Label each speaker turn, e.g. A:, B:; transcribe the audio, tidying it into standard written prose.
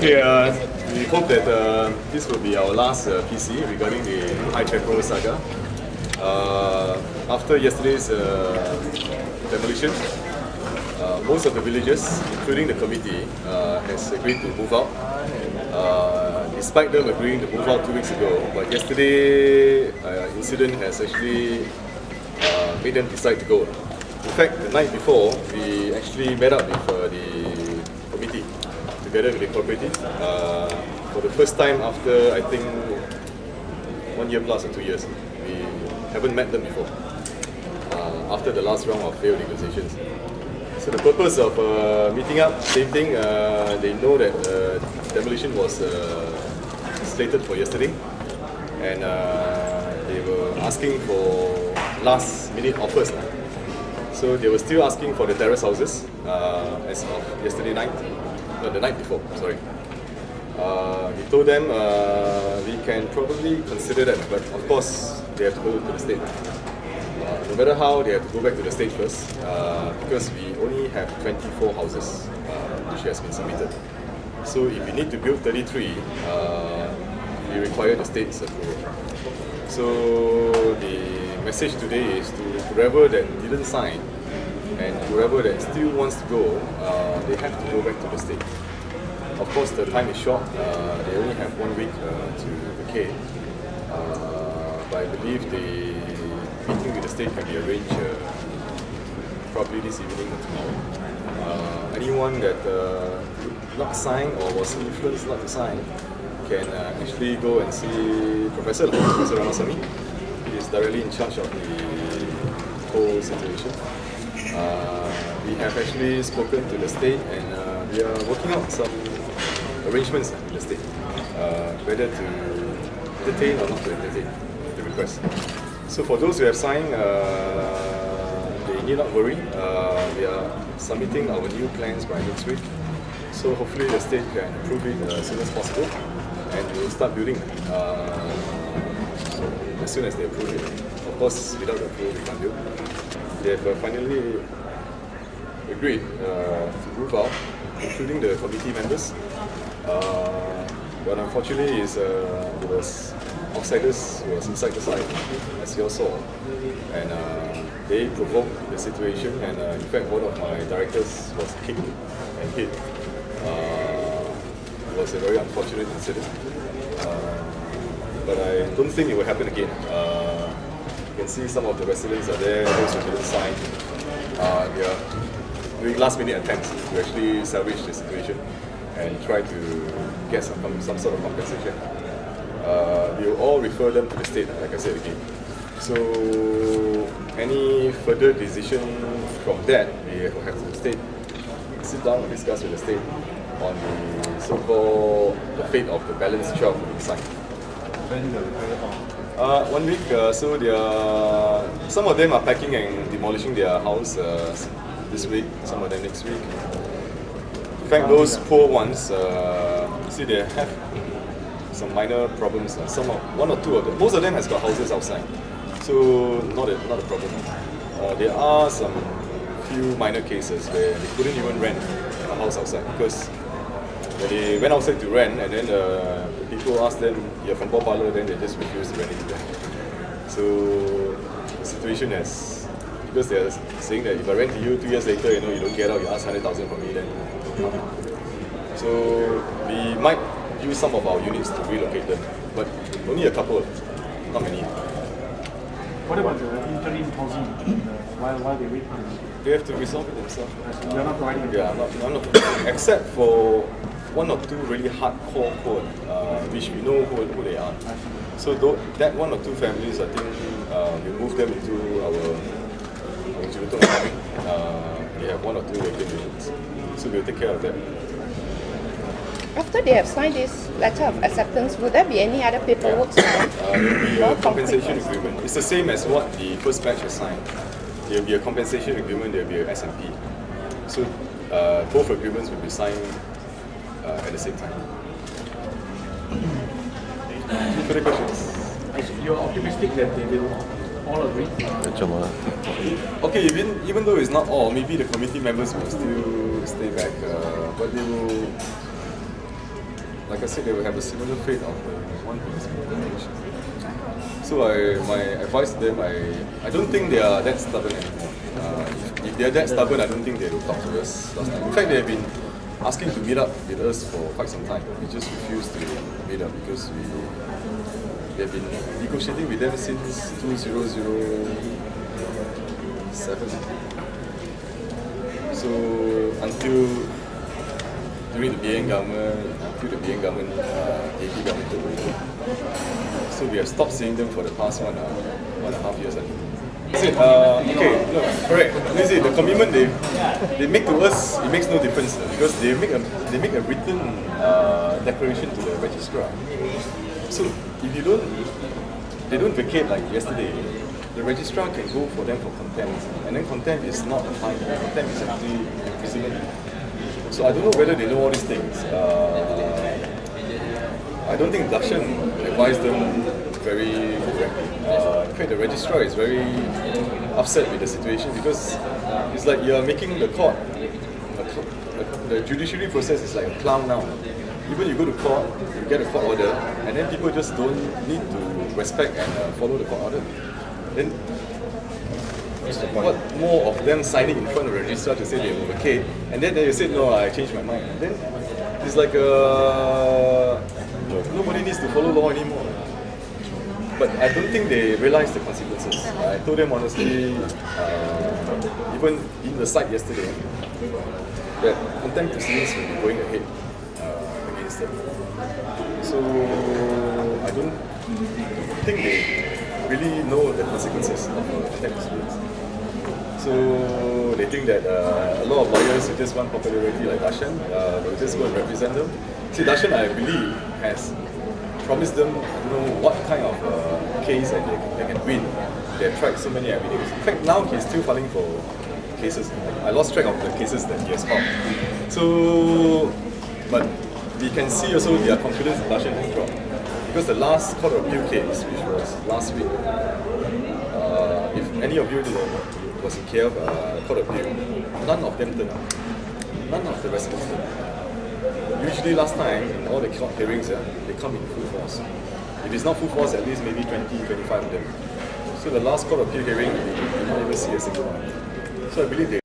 A: Okay, we hope that this will be our last PC regarding the High Chapel saga. After yesterday's demolition, most of the villagers, including the committee, has agreed to move out. Despite them agreeing to move out 2 weeks ago, but yesterday incident has actually made them decide to go. In fact, the night before, we actually met up with the committee together with the cooperative for the first time after, I think, 1 year plus or 2 years. We haven't met them before after the last round of failed negotiations. So the purpose of meeting up, same thing, they know that demolition was slated for yesterday, and they were asking for last minute offers. So they were still asking for the terrace houses as of yesterday night, no, the night before, sorry. We told them we can probably consider that, but of course they have to go to the state. No matter how, they have to go back to the state first, because we only have 24 houses which has been submitted. So if we need to build 33, we require the state's approval. So the message today is to whoever that didn't sign and whoever that still wants to go, they have to go back to the state. Of course, the time is short. They only have 1 week to vacate. But I believe the meeting with the state can be arranged probably this evening or tomorrow. Anyone that did not sign or was influenced not to sign can actually go and see Professor Ramasamy. He is directly in charge of the whole situation. We have actually spoken to the state, and we are working out some arrangements with the state, whether to entertain or not to entertain the request. So for those who have signed, they need not worry. We are submitting our new plans by next week. So hopefully the state can approve it as soon as possible, and we will start building as soon as they approve it. Of course, without the approval, we can't build. They have finally agreed to move out, including the committee members. But unfortunately, there was outsiders who was inside the site, as you all saw, and they provoked the situation. And in fact, one of my directors was kicked and hit. It was a very unfortunate incident, but I don't think it will happen again. You can see some of the residents are there, those who didn't sign. They are doing last-minute attempts to actually salvage the situation and try to get some sort of compensation. We will all refer them to the state, like I said again. So any further decision from that, we will have to sit down and discuss with the state on the so-called the fate of the balance 12 site. 1 week. So some of them are packing and demolishing their house this week. Some of them next week. In fact, those poor ones, see, they have some minor problems. One or two of them. Most of them has got houses outside, so not a problem. There are some few minor cases where they couldn't even rent a house outside because when they went outside to rent, and then the people asked them, "You're from Buah Pala," then they just refused to rent it to them. So the situation has, because they are saying that if I rent to you 2 years later, you don't get out, you ask 100,000 from me, then. So we might use some of our units to relocate them, but only a couple, not many.
B: What about the interim housing while they wait?
A: They have to resolve it themselves.
B: You're not providing it?
A: Yeah, I'm not except for 1 or 2 really hardcore poor, which we know who they are. So that 1 or 2 families, I think we move them into our Jurutong farming. We have 1 or 2 vacant units, so we'll take care of that.
C: After they have signed this letter of acceptance, will there be any other paperwork?
A: There will be a compensation agreement. It's the same as what the first batch has signed. There will be a compensation agreement, there will be an SMP. So both agreements will be signed at the same time. Further questions?
B: You're optimistic that they will all agree?
A: Okay, even though it's not all, maybe the committee members will still stay back, but they will like I said, they will have a similar fate of the one who has been punished. So my advice to them, I don't think they are that stubborn anymore. If they are that stubborn, I don't think they will talk to us last time. In fact, they have been asking to meet up with us for quite some time. We just refused to meet up because we have been negotiating with them since 2007. So until during the BN government, AP government took over. So we have stopped seeing them for the past 1.5 years. Okay, no, correct. The commitment they make to us, it makes no difference because they make a written declaration to the registrar. So if they don't vacate like yesterday, the registrar can go for them for contempt, and then contempt is not a fine. Contempt is actually imprisonment. So I don't know whether they know all these things. I don't think Darshan advised them very correctly. In fact, the registrar is very upset with the situation because it's like you're making the court, the judiciary process is like a clown now. Even you go to court, you get a court order, and then people just don't need to respect and follow the court order. Then what more of them signing in front of the registrar to say they will vacate, and then they say, no, I changed my mind. And then it's like nobody needs to follow law anymore. But I don't think they realize the consequences. I told them honestly, even in the site yesterday, that contempt proceedings will be going ahead against them. So I don't think they really know the consequences of contempt proceedings. So they think that a lot of lawyers who just want popularity like Darshan will just go and represent them. See, Darshan, I believe, has promised them, I don't know what kind of case that they can win. They have tried so many avenues. In fact, now he's still filing for cases. I lost track of the cases that he has filed. So, but we can see also their confidence in Darshan has dropped. Because the last Court of Appeal case, which was last week, if any of you was in KL Court of Appeal, none of them turned up. None of the residents turned up. Usually last time, in all the court hearings, they come in full force. If it's not full force, at least maybe 20, 25 of them. So the last Court of Appeal hearing, we did not even see a single one. So I believe they